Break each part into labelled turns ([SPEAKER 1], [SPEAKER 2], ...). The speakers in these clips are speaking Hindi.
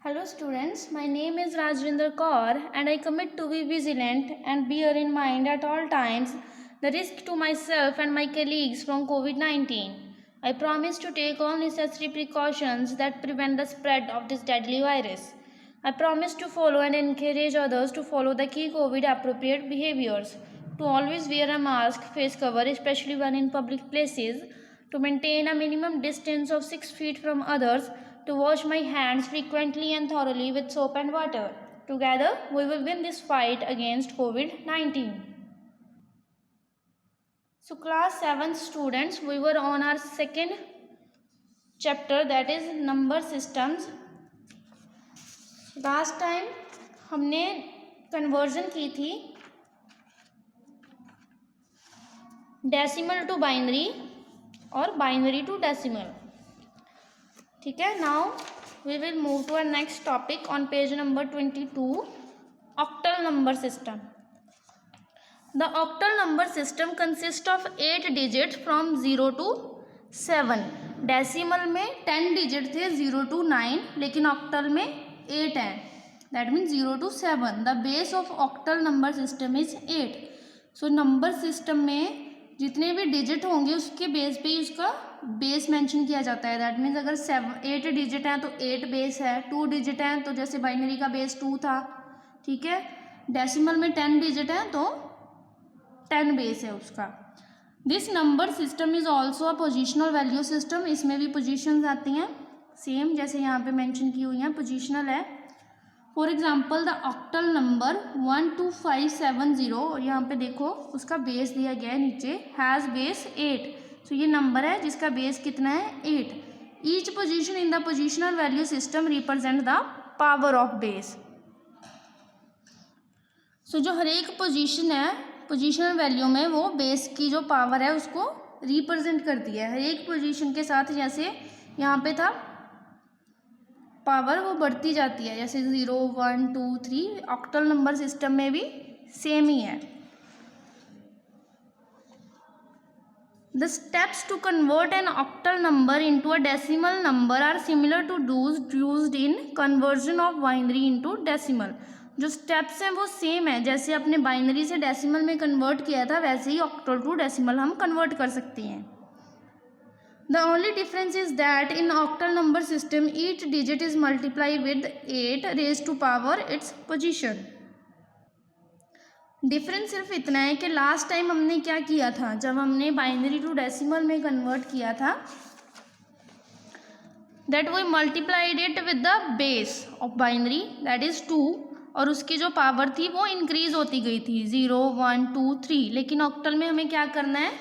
[SPEAKER 1] Hello students, my name is Rajvinder Kaur and I commit to be vigilant and bear in mind at all times the risk to myself and my colleagues from COVID-19. I promise to take all necessary precautions that prevent the spread of this deadly virus. I promise to follow and encourage others to follow the key COVID appropriate behaviors, to always wear a mask, face cover, especially when in public places, to maintain a minimum distance of 6 feet from others, to wash my hands frequently and thoroughly with soap and water. Together, we will win this fight against COVID-19. So class 7 students, we were on our second chapter, that is number systems. Last time हमने कन्वर्जन की थी डेसिमल टू बाइनरी और बाइनरी टू डेसिमल. ठीक है. Now we will move to our next topic on page number 22, octal number system. The octal number system consist of 8 digit from 0 to 7. Decimal में 10 डिजिट थे 0 to 9, लेकिन ऑक्टल में 8 है. That means 0 to 7. The base of octal number system is 8. So number system में जितने भी डिजिट होंगे उसके बेस पे ही उसका बेस मेंशन किया जाता है. दैट मीन्स अगर 8 डिजिट हैं तो 8 बेस है. 2 डिजिट हैं तो जैसे बाइनरी का बेस 2 था. ठीक है. डेसिमल में 10 डिजिट हैं तो 10 बेस है उसका. This number system is also a positional value system. इसमें भी पोजिशंस आती हैं सेम जैसे यहाँ पे मेंशन की हुई हैं. पोजिशनल है. For example the octal number 12570, और यहाँ पे देखो उसका बेस दिया गया है नीचे, हैज़ बेस 8. सो ये नंबर है जिसका बेस कितना है 8. Each position in the positional value system represent the power of base. So जो हर एक पोजीशन है पोजिशनल वैल्यू में वो बेस की जो पावर है उसको रिप्रेजेंट करती है. हर एक पोजीशन के साथ जैसे यहाँ पे था पावर वो बढ़ती जाती है, जैसे 0 1 2 3. ऑक्टल नंबर सिस्टम में भी सेम ही है. The steps to convert an octal number into a decimal number are similar to those used in conversion of binary into decimal. जो स्टेप्स हैं वो सेम है. जैसे अपने बाइनरी से डेसिमल में कन्वर्ट किया था वैसे ही ऑक्टल टू डेसिमल हम कन्वर्ट कर सकते हैं. The only difference is that in octal number system each digit is multiplied with 8 raised to power its position. Difference सिर्फ इतना है कि लास्ट टाइम हमने क्या किया था, जब हमने बाइनरी टू डेसिमल में कन्वर्ट किया था, that we multiplied it with the base of binary that is 2, और उसकी जो पावर थी वो इंक्रीज होती गई थी 0 1 2 3. लेकिन ऑक्टल में हमें क्या करना है,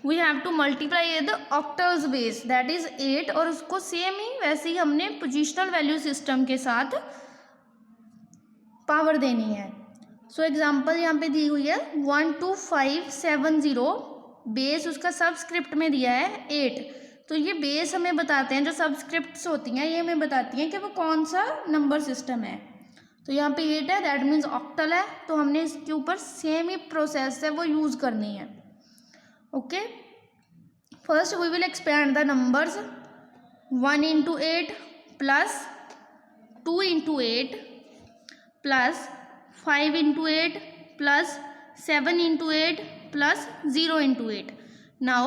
[SPEAKER 1] we have to multiply the octals base that is 8, और उसको सेम ही वैसे ही हमने पोजिशनल वैल्यू सिस्टम के साथ पावर देनी है. सो एग्जांपल यहाँ पे दी हुई है 12570, बेस उसका सबस्क्रिप्ट में दिया है 8. तो ये बेस हमें बताते हैं, जो सबस्क्रिप्ट्स होती हैं ये हमें बताती हैं कि वो कौन सा नंबर सिस्टम है. तो यहाँ पे 8 है दैट मीन्स ऑक्टल है, तो हमने इसके ऊपर सेम ही प्रोसेस है वो यूज़ करनी है. Okay, first we will expand the numbers 1 into 8 plus 2 into 8 plus 5 into 8 plus 7 into 8 plus 0 into 8. Now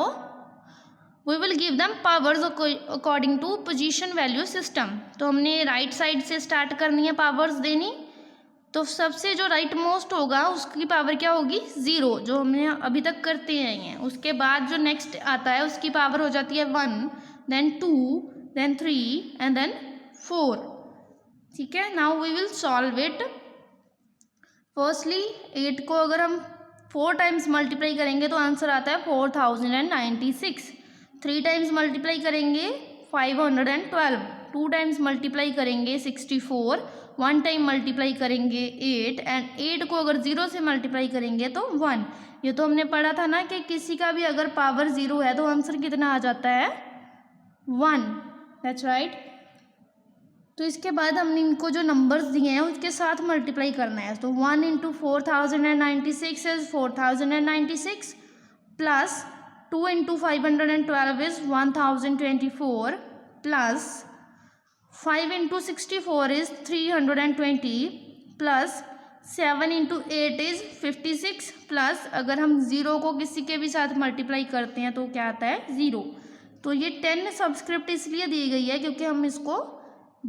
[SPEAKER 1] we will give them powers according to position value system. तो हमने राइट साइड से स्टार्ट करनी है पावर्स देनी. तो सबसे जो राइट मोस्ट होगा उसकी पावर क्या होगी 0, जो हमने अभी तक करते आए हैं. उसके बाद जो नेक्स्ट आता है उसकी पावर हो जाती है 1, देन 2, देन 3 एंड देन 4. ठीक है. Now we will solve it. Firstly 8 को अगर हम 4 टाइम्स मल्टीप्लाई करेंगे तो आंसर आता है 4096. 3 टाइम्स मल्टीप्लाई करेंगे 512. 2 टाइम्स मल्टीप्लाई करेंगे 64. 1 टाइम मल्टीप्लाई करेंगे 8, एंड 8 को अगर 0 से मल्टीप्लाई करेंगे तो 1. ये तो हमने पढ़ा था ना कि किसी का भी अगर पावर 0 है तो आंसर कितना आ जाता है 1. That's right. तो इसके बाद हमने इनको जो नंबर्स दिए हैं उसके साथ मल्टीप्लाई करना है. तो 1 into 4096 is 4096 plus 2 into 512 is 1024 plus 5 into 64 is 320 plus 7 into 8 is 56 plus अगर हम ज़ीरो को किसी के भी साथ मल्टीप्लाई करते हैं तो क्या आता है 0। तो ये 10 सब्सक्रिप्ट इसलिए दी गई है क्योंकि हम इसको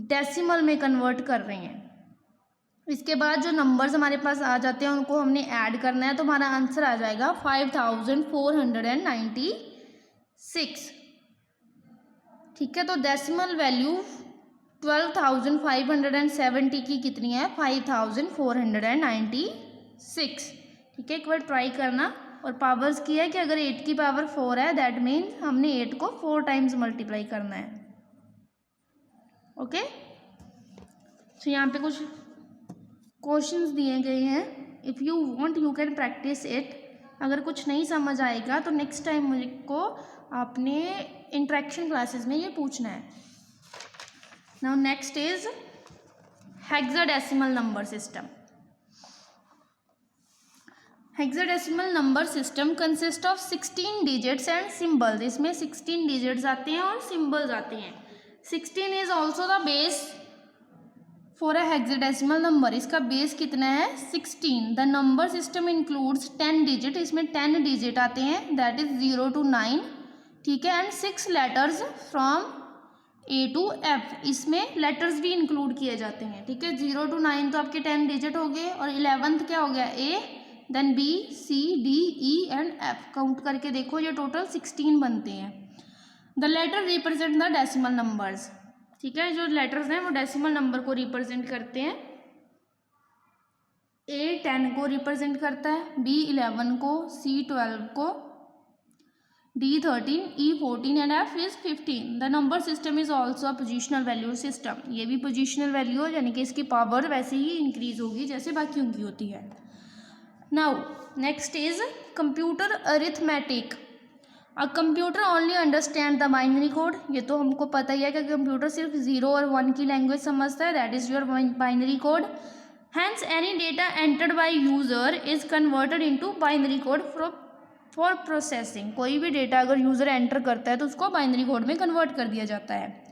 [SPEAKER 1] डेसिमल में कन्वर्ट कर रहे हैं। इसके बाद जो नंबर्स हमारे पास आ जाते हैं उनको हमने ऐड करना है, तो हमारा आंसर आ जाएगा 5496। ठीक है, तो डेसिमल वैल्यू 12,570 की कितनी है 5496। ठीक है, एक बार ट्राई करना। और पावर्स की है कि अगर 8 की पावर 4 है दैट मीन्स हमने 8 को 4 टाइम्स मल्टीप्लाई करना है। ओके, तो यहाँ पे कुछ क्वेश्चंस दिए गए हैं, if you want you can practice it. अगर कुछ नहीं समझ आएगा तो नेक्स्ट टाइम मुझको आपने इंटरेक्शन क्लासेस में ये पूछना है। Now next is hexadecimal number system. Hexadecimal number system consist of 16 digits and symbols. इसमें 16 डिजिट्स आते हैं और सिंबल्स आते हैं। 16 is also the base for a hexadecimal number. इसका बेस कितना है 16। The number system includes 10 digit. इसमें 10 डिजिट आते हैं दैट इज 0 to 9। ठीक है, and 6 letters from A to F। इसमें लेटर्स भी इंक्लूड किए जाते हैं। ठीक है, 0 to 9 तो आपके 10 डिजिट हो गए और 11th क्या हो गया A, then B, C, D, E and F। Count करके देखो ये टोटल 16 बनते हैं। The letter represent the decimal numbers. ठीक है, जो लेटर्स हैं वो डेसिमल नंबर को रिप्रेजेंट करते हैं। A 10 को रिप्रेजेंट करता है, B 11 को, C 12 को, D 13, E 14 and F is 15। The number system is also a positional value system. ये भी पोजिशनल वैल्यू है, यानी कि इसकी पावर वैसे ही इंक्रीज होगी जैसे बाकियों की होती है। Now next is computer arithmetic. A computer only understand the binary code. ये तो हमको पता ही है कि कंप्यूटर सिर्फ 0 और 1 की लैंग्वेज समझता है, that is your binary code. Hence any data entered by user is converted into binary code for processing. कोई भी डेटा अगर यूजर एंटर करता है तो उसको बाइनरी कोड में कन्वर्ट कर दिया जाता है।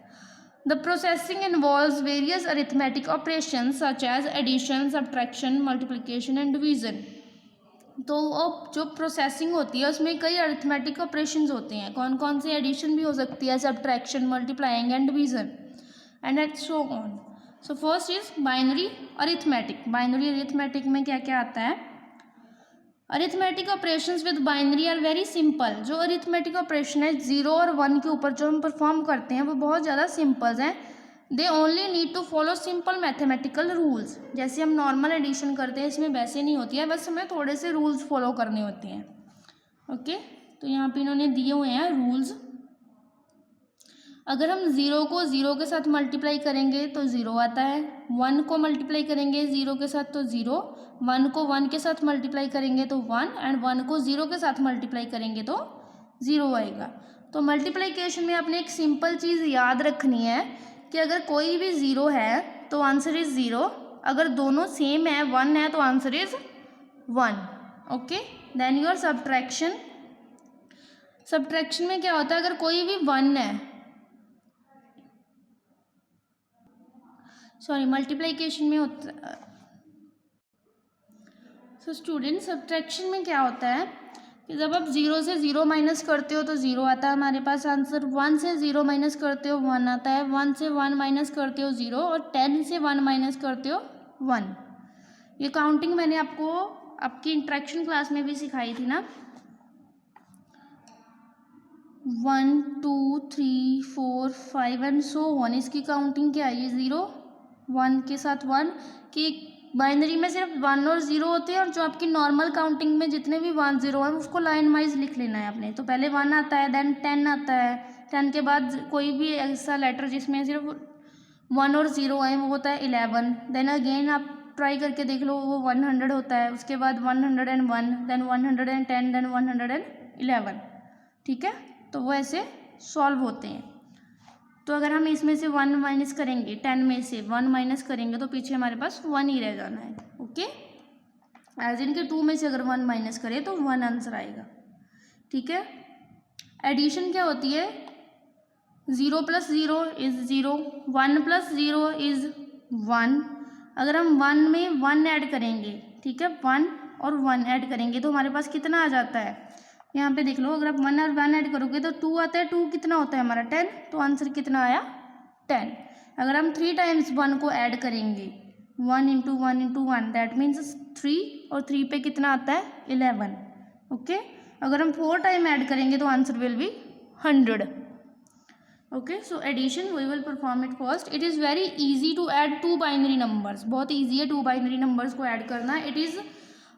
[SPEAKER 1] The processing involves various arithmetic operations such as addition, subtraction, multiplication and division. तो अब जो प्रोसेसिंग होती है उसमें कई अरिथमेटिक ऑपरेशंस होते हैं। कौन कौन से? एडिशन भी हो सकती है, subtraction, multiplying and division and et so on. So first is binary arithmetic. Binary arithmetic में क्या क्या आता है? Arithmetic operations with binary are very simple. जो अरिथमेटिक ऑपरेशन है 0 और 1 के ऊपर जो हम परफॉर्म करते हैं वो बहुत ज़्यादा सिंपल्स हैं। They only need to follow simple mathematical rules. जैसे हम नॉर्मल एडिशन करते हैं इसमें वैसे नहीं होती है, बस हमें थोड़े से रूल्स फॉलो करने होते हैं। ओके, तो यहाँ पे इन्होंने दिए हुए हैं रूल्स। अगर हम 0 को 0 के साथ मल्टीप्लाई करेंगे तो 0 आता है, 1 को मल्टीप्लाई करेंगे 0 के साथ तो 0, 1 को 1 के साथ मल्टीप्लाई करेंगे तो 1 एंड 1 को 0 के साथ मल्टीप्लाई करेंगे तो 0 आएगा। तो मल्टीप्लिकेशन में आपने एक सिंपल चीज़ याद रखनी है कि अगर कोई भी 0 है तो आंसर इज़ 0, अगर दोनों सेम है 1 है तो answer is 1। Okay, then your subtraction. Subtraction में क्या होता है? अगर कोई भी 1 है, सॉरी मल्टीप्लिकेशन में होता। सो स्टूडेंट, सब्ट्रैक्शन में क्या होता है कि जब आप 0 से 0 माइनस करते हो तो 0 आता है हमारे पास आंसर, 1 से 0 माइनस करते हो 1 आता है, 1 से 1 माइनस करते हो 0 और 10 से 1 माइनस करते हो 1। ये काउंटिंग मैंने आपको आपकी इंटरेक्शन क्लास में भी सिखाई थी ना। 1 2 3 4 5 एंड सो ऑन। इसकी काउंटिंग क्या है? ये 0 1 के साथ 1 की बाइनरी में सिर्फ 1 और 0 होते हैं, और जो आपकी नॉर्मल काउंटिंग में जितने भी 1 0 हैं उसको लाइन वाइज लिख लेना है आपने। तो पहले 1 आता है, देन 10 आता है, 10 के बाद कोई भी ऐसा लेटर जिसमें सिर्फ 1 और 0 आए वो होता है 11। देन अगेन आप ट्राई करके देख लो, वो 100 होता है, उसके बाद 101, देन 110, देन 111। ठीक है, तो वो ऐसे सॉल्व होते हैं। तो अगर हम इसमें से 1 माइनस करेंगे, 10 में से 1 माइनस करेंगे तो पीछे हमारे पास 1 ही रह जाना है। ओके, एज इनके 2 में से अगर 1 माइनस करें तो 1 आंसर आएगा। ठीक है, एडिशन क्या होती है? 0 प्लस 0 इज़ 0, 1 प्लस 0 इज़ 1। अगर हम 1 में 1 ऐड करेंगे, ठीक है, 1 और 1 ऐड करेंगे तो हमारे पास कितना आ जाता है, यहाँ पे देख लो। अगर आप 1 और 1 ऐड करोगे तो 2 आता है, 2 कितना होता है हमारा 10, तो आंसर कितना आया 10। अगर हम 3 टाइम्स 1 को ऐड करेंगे, 1 इंटू 1 इंटू 1 दैट मीन्स 3, और 3 पे कितना आता है 11। ओके, अगर हम 4 टाइम ऐड करेंगे तो answer will be 100। Okay, so addition we will perform it first. It is very easy to add 2 binary numbers, बहुत ईजी है 2 बाइनरी नंबर्स को ऐड करना। It is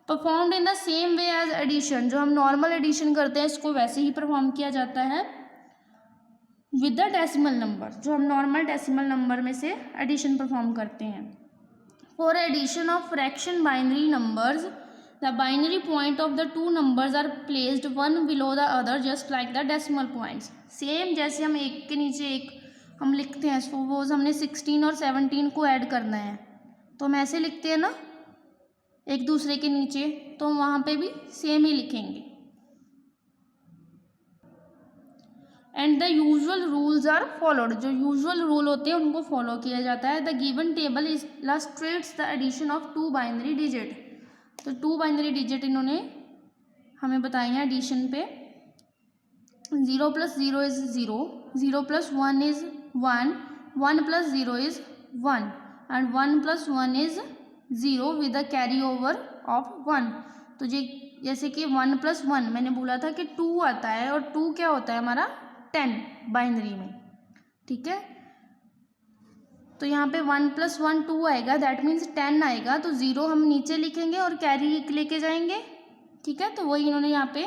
[SPEAKER 1] performed in the same way as addition, जो हम नॉर्मल एडिशन करते हैं इसको वैसे ही परफॉर्म किया जाता है विद द डेसिमल नंबर, जो हम नॉर्मल डेसिमल नंबर में से एडिशन परफॉर्म करते हैं। For addition of fraction binary numbers the binary point of the 2 numbers are placed one below the other just like the decimal points. Same जैसे हम एक के नीचे एक हम लिखते हैं, सपोज हमने 16 और 17 को ऐड करना है तो हम ऐसे लिखते हैं ना एक दूसरे के नीचे, तो वहाँ पे भी सेम ही लिखेंगे। And the usual rules are followed, जो यूजुअल रूल होते हैं उनको फॉलो किया जाता है। The given table illustrates the addition of 2 binary digit, तो 2 बाइनरी डिजिट इन्होंने हमें बताए हैं एडिशन पे। 0 plus 0 is 0, 0 plus 1 is 1, 1 plus 0 is 1 and 1 plus 1 is 0 with a carry over of 1। तो जैसे कि 1 प्लस 1 मैंने बोला था कि 2 आता है, और 2 क्या होता है हमारा 10 बाइनरी में, ठीक है। तो यहाँ पे 1 प्लस 1 2 आएगा, दैट मीन्स 10 आएगा, तो 0 हम नीचे लिखेंगे और कैरी लेके जाएंगे, ठीक है। तो वही इन्होंने यहाँ पे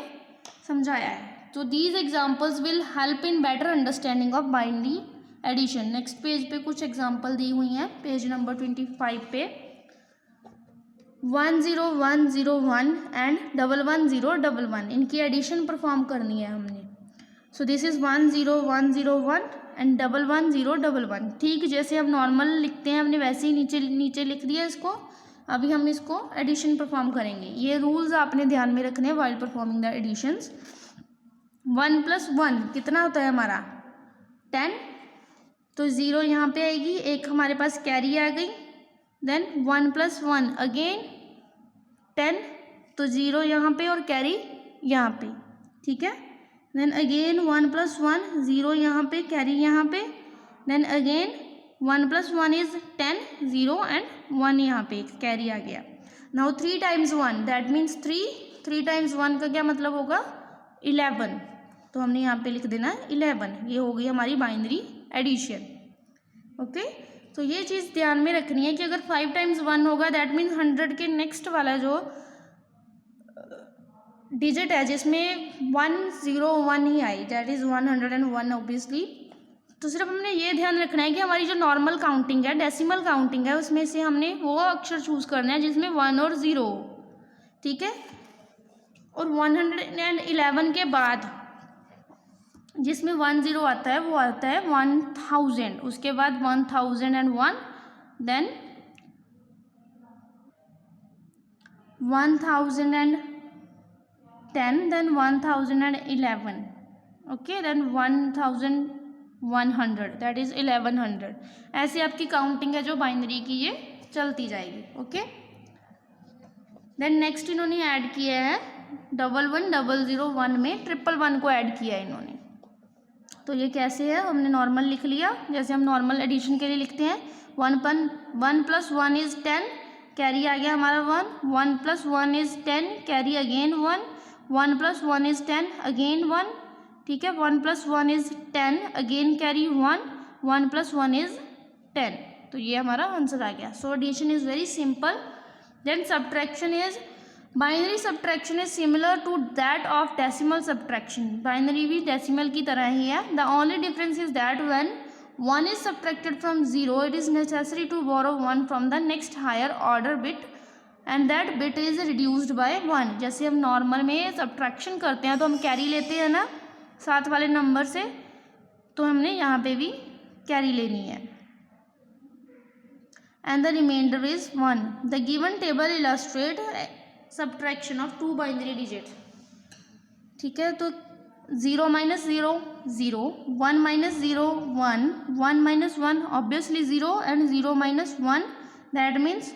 [SPEAKER 1] समझाया है। तो these examples will help in better understanding of binary addition. Next page पे कुछ एग्जाम्पल दी हुई हैं, पेज नंबर 25 पे 10101 एंड 11011 इनकी एडिशन परफॉर्म करनी है हमने। सो दिस इज़ 10101 एंड 11011, ठीक जैसे हम नॉर्मल लिखते हैं हमने वैसे ही नीचे लिख दिया इसको। अभी हम इसको एडिशन परफॉर्म करेंगे। ये रूल्स आपने ध्यान में रखने हैं while performing the additions. 1 plus 1 कितना होता है हमारा 10, तो 0 यहाँ पे आएगी, एक हमारे पास कैरी आ गई। देन 1 प्लस 1 अगेन 10, तो 0 यहाँ पे और कैरी यहाँ पे, ठीक है। देन अगेन 1 प्लस 1 0 यहाँ पे, कैरी यहाँ पे। Then again 1 plus 1 is 10, 0 and 1 यहाँ पे कैरी आ गया। Now 3 times 1 that means 3 times 1 का क्या मतलब होगा 11, तो हमने यहाँ पे लिख देना 11। ये हो गई हमारी बाइनरी एडिशन। ओके, तो ये चीज़ ध्यान में रखनी है कि अगर 5 टाइम्स 1 होगा दैट मीन्स 100 के नेक्स्ट वाला जो डिजिट है जिसमें 101 ही आई, दैट इज़ 101 ऑब्वियसली। तो सिर्फ हमने ये ध्यान रखना है कि हमारी जो नॉर्मल काउंटिंग है, डेसिमल काउंटिंग है, उसमें से हमने वो अक्षर चूज़ करना है जिसमें 1 और 0, ठीक है। और 111 के बाद जिसमें 10 आता है वो आता है 1000, उसके बाद 1001, then 1010, then 1011, okay, then 1100, that is 1100। ऐसे आपकी काउंटिंग है जो बाइनरी की ये चलती जाएगी। ओके, देन नेक्स्ट इन्होंने ऐड किया है 11001 में 111 को ऐड किया है इन्होंने। तो ये कैसे है, हमने नॉर्मल लिख लिया जैसे हम नॉर्मल एडिशन के लिए लिखते हैं। 1 प्लस 1 इज़ 10, कैरी आ गया हमारा 1 plus 1 is 10, carry again 1 plus 1 is 10 again 1, ठीक है। 1 plus 1 is 10 again carry 1 plus 1 is 10, तो ये हमारा आंसर आ गया। So addition is very simple. Then subtraction is, binary subtraction is similar to that of decimal subtraction. Binary भी डेसिमल की तरह ही है। The only difference is that when 1 is subtracted from 0 it is necessary to borrow 1 from the next higher order bit and that bit is reduced by 1। जैसे हम नॉर्मल में सब्ट्रैक्शन करते हैं तो हम कैरी लेते हैं ना साथ वाले नंबर से, तो हमने यहाँ पे भी कैरी लेनी है। And the remainder is 1। The given table illustrate subtraction of 2 binary digit, ठीक है। तो 0 minus 0, 0, 1 minus 0, 1, 1 minus 1, obviously 0, and 0 minus 1, that means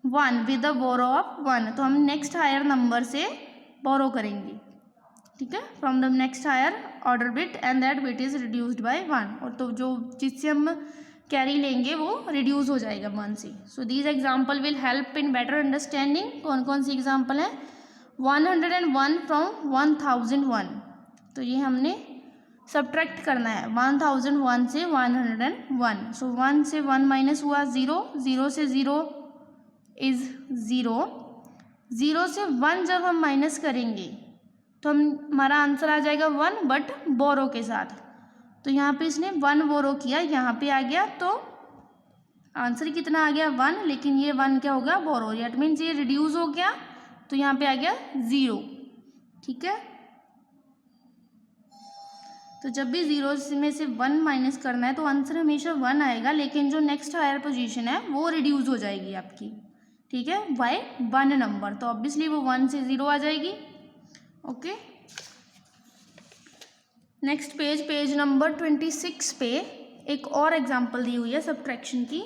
[SPEAKER 1] 1 with the borrow of 1. तो हम नेक्स्ट हायर नंबर से बोरो करेंगे, ठीक है, from the next higher order bit and that bit is reduced by 1. और तो जो जिससे हम कैरी लेंगे वो रिड्यूस हो जाएगा 1 से. So these example will help in better understanding. कौन कौन सी एग्जाम्पल है? 101 फ्रॉम 1001. तो ये हमने सब्ट्रैक्ट करना है 1001 से 101. सो 1 से 1 माइनस हुआ 0, 0 से 0 इज़ 0, 0 से 1 जब हम माइनस करेंगे तो हमारा आंसर आ जाएगा 1, बट बोरो के साथ. तो यहाँ पे इसने 1 बोरो किया, यहाँ पे आ गया, तो आंसर कितना आ गया 1, लेकिन ये 1 क्या होगा? बोरो. दैट मीन्स ये रिड्यूस हो गया, तो यहाँ पे आ गया 0. ठीक है, तो जब भी 0 में से 1 माइनस करना है तो आंसर हमेशा 1 आएगा, लेकिन जो नेक्स्ट हायर पोजीशन है वो रिड्यूस हो जाएगी आपकी, ठीक है, बाय 1 नंबर. तो ऑब्वियसली वो 1 से 0 आ जाएगी. ओके, नेक्स्ट पेज नंबर 26 पे एक और एग्जांपल दी हुई है सब्ट्रैक्शन की.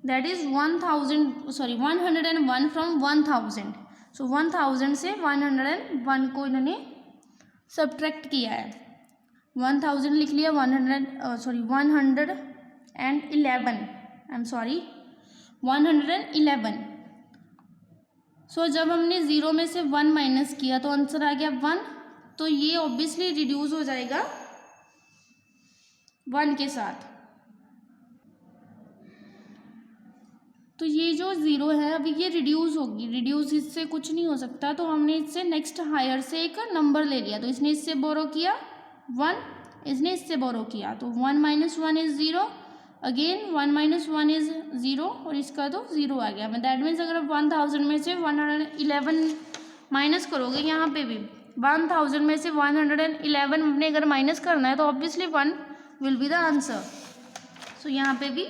[SPEAKER 1] That is 101 from 1000. सो 1000 से 101 को इन्होंने सब्ट्रैक्ट किया है. 1000 लिख लिया, 111, आई एम सॉरी 111. सो जब हमने 0 में से 1 माइनस किया तो आंसर आ गया 1. तो ये ऑब्वियसली रिड्यूस हो जाएगा 1 के साथ. तो ये जो 0 है अभी ये रिड्यूस होगी, रिड्यूस इससे कुछ नहीं हो सकता, तो हमने इससे नेक्स्ट हायर से एक नंबर ले लिया. तो इसने इससे बोरो किया 1, इसने इससे बोरो किया, तो 1 minus 1 is 0, again 1 minus 1 is 0, और इसका तो 0 आ गया. दैट मीन्स अगर आप 1000 में से 111 माइनस करोगे, यहाँ पे भी 1000 में से 111 अपने अगर माइनस करना है तो obviously 1 will be the answer. So यहाँ पे भी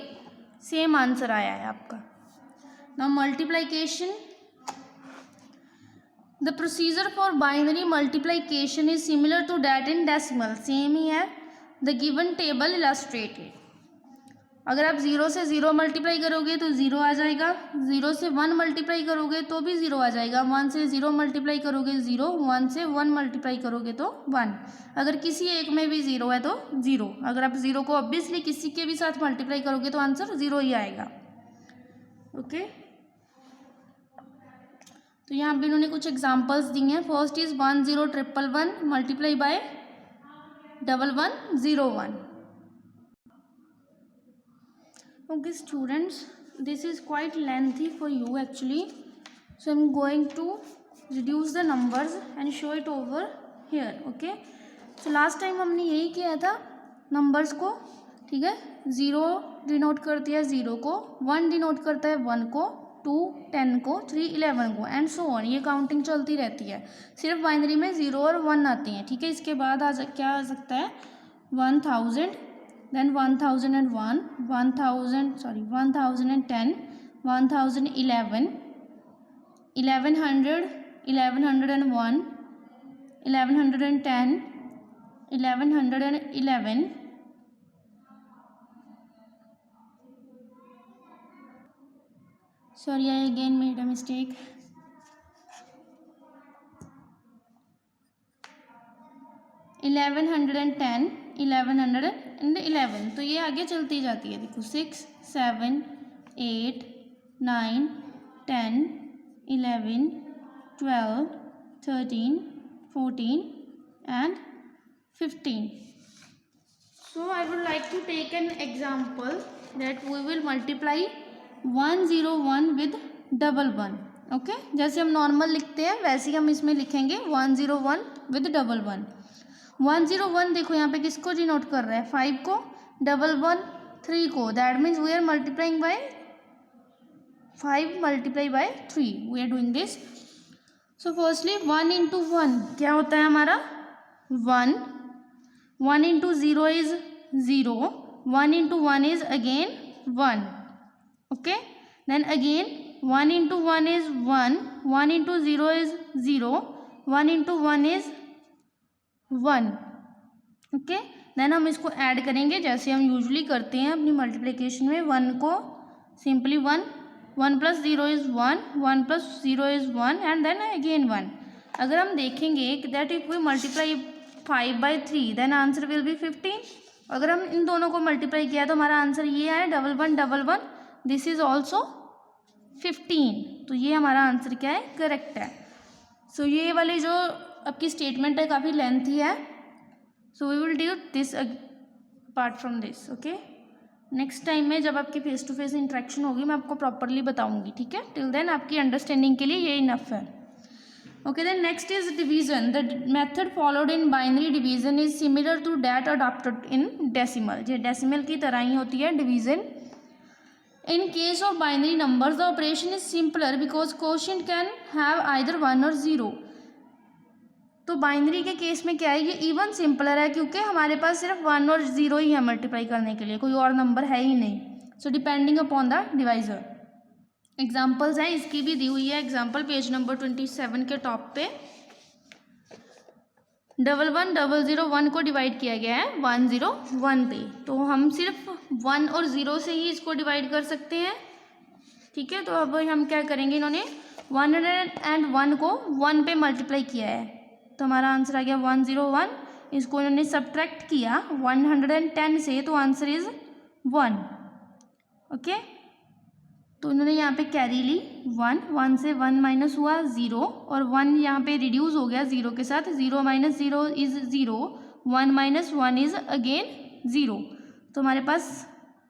[SPEAKER 1] सेम आंसर आया है आपका. Now multiplication. The procedure for binary multiplication is similar to that in decimal. Same ही है. The given table illustrated. अगर आप 0 से 0 मल्टीप्लाई करोगे तो 0 आ जाएगा, 0 से 1 मल्टीप्लाई करोगे तो भी 0 आ जाएगा, 1 से 0 मल्टीप्लाई करोगे 0, 1 से 1 मल्टीप्लाई करोगे तो 1. अगर किसी एक में भी 0 है तो 0. अगर आप 0 को ऑब्वियसली किसी के भी साथ मल्टीप्लाई करोगे तो आंसर 0 ही आएगा. ओके, तो यहाँ पे इन्होंने कुछ एग्जाम्पल्स दी हैं. First is 10111 multiply by 1101. Okay students, this is quite lengthy for you actually, so I'm going to reduce the numbers and show it over here. Okay, so last time हमने यही किया था numbers को, ठीक है. 0 डिनोट करती है 0 को, 1 डिनोट करता है 1 को, 2 10 को, 3 11 को, एंड सो ऑन. ये काउंटिंग चलती रहती है. सिर्फ बाइनरी में 0 और 1 आती हैं, ठीक है. इसके बाद क्या आ सकता है? 1000, then 1001, 1010, 1011, 1100, 1101, 1110, 1111. Sorry, I again made a mistake. 1110, 1111. तो ये आगे चलती जाती है. देखो 6, 7, 8, 9, 10, 11, 12, 13, 14 and 15. So I would like to take an example that we will multiply 101 with 11. Okay, जैसे हम नॉर्मल लिखते हैं वैसे ही हम इसमें लिखेंगे 101 with 11. 101 देखो यहाँ पे किसको डिनोट कर रहा है? 5 को, 11 3 को. That means we are multiplying by 5 multiply by 3. We are doing this. So firstly 1 into 1 क्या होता है हमारा? 1. 1 into 0 is 0. 1 into 1 is again 1. Okay, then again 1 into 1 is 1. 1 into 0 is 0. 1 into 1 is 1। Okay, then हम इसको ऐड करेंगे जैसे हम यूजुअली करते हैं अपनी मल्टीप्लिकेशन में। 1 को simply 1, 1 + 0 is 1, 1 + 0 is 1 and then again 1। अगर हम देखेंगे that if we multiply 5/3 then answer will be 15। अगर हम इन दोनों को मल्टीप्लाई किया तो हमारा आंसर ये है 1 1 1 1, दिस इज ऑल्सो 15। तो ये हमारा आंसर क्या है, करेक्ट है। सो ये वाली जो आपकी स्टेटमेंट है काफ़ी लेंथी है, so we will do this apart from this. Okay, next time में जब आपकी फेस टू फेस इंटरेक्शन होगी मैं आपको प्रॉपरली बताऊंगी, ठीक है। टिल देन आपकी अंडरस्टैंडिंग के लिए ये इनफ है। Okay, then next is division. The method followed in binary division is similar to that adopted in decimal. ये डेसिमल की तरह ही होती है division. In case of binary numbers the operation is simpler because quotient can have either 1 और 0। तो बाइनरी के केस में क्या है, ये इवन सिंपलर है क्योंकि हमारे पास सिर्फ 1 और 0 ही है मल्टीप्लाई करने के लिए, कोई और नंबर है ही नहीं। So depending upon the divisor. Examples हैं, इसकी भी दी हुई है एग्जाम्पल पेज नंबर 27 के टॉप पे। 1 1 0 0 1 को डिवाइड किया गया है 1 0 1 पे, तो हम सिर्फ 1 और 0 से ही इसको डिवाइड कर सकते हैं, ठीक है। तो अब हम क्या करेंगे, इन्होंने 101 को 1 पे मल्टीप्लाई किया है, तो हमारा आंसर आ गया 101। इसको इन्होंने सब्ट्रैक्ट किया 110 से, तो आंसर इज 1। ओके, तो इन्होंने यहाँ पे कैरी ली 1, 1 से 1 माइनस हुआ 0, और 1 यहाँ पे रिड्यूस हो गया 0 के साथ। 0 - 0 इज़ 0, 1 - 1 इज़ अगेन 0। तो हमारे पास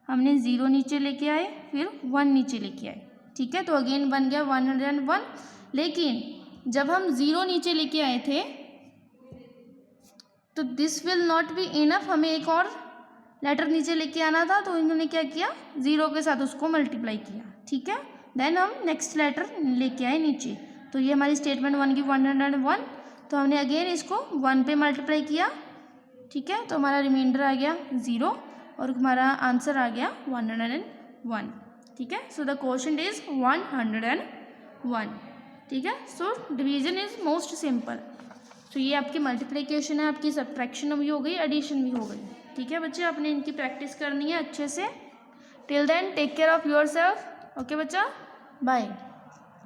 [SPEAKER 1] हमने 0 नीचे लेके आए, फिर 1 नीचे लेके आए, ठीक है। तो अगेन बन गया 101। लेकिन जब हम 0 नीचे लेके आए थे तो this will not be enough, हमें एक और लेटर नीचे लेके आना था। तो इन्होंने क्या किया, 0 के साथ उसको मल्टीप्लाई किया, ठीक है। देन हम नेक्स्ट लेटर लेके आए नीचे। तो ये हमारी स्टेटमेंट 1 की 101। तो हमने अगेन इसको 1 पे मल्टीप्लाई किया, ठीक है। तो हमारा रिमाइंडर आ गया 0 और हमारा आंसर आ गया 101, ठीक है। सो द क्वेश्चन इज 101, ठीक है। So division is most simple. तो ये आपकी मल्टीप्लिकेशन है, आपकी सब्ट्रैक्शन भी हो गई, एडिशन भी हो गई, ठीक है बच्चे। आपने इनकी प्रैक्टिस करनी है अच्छे से। Till then take care of yourself. Okay बच्चा, बाय।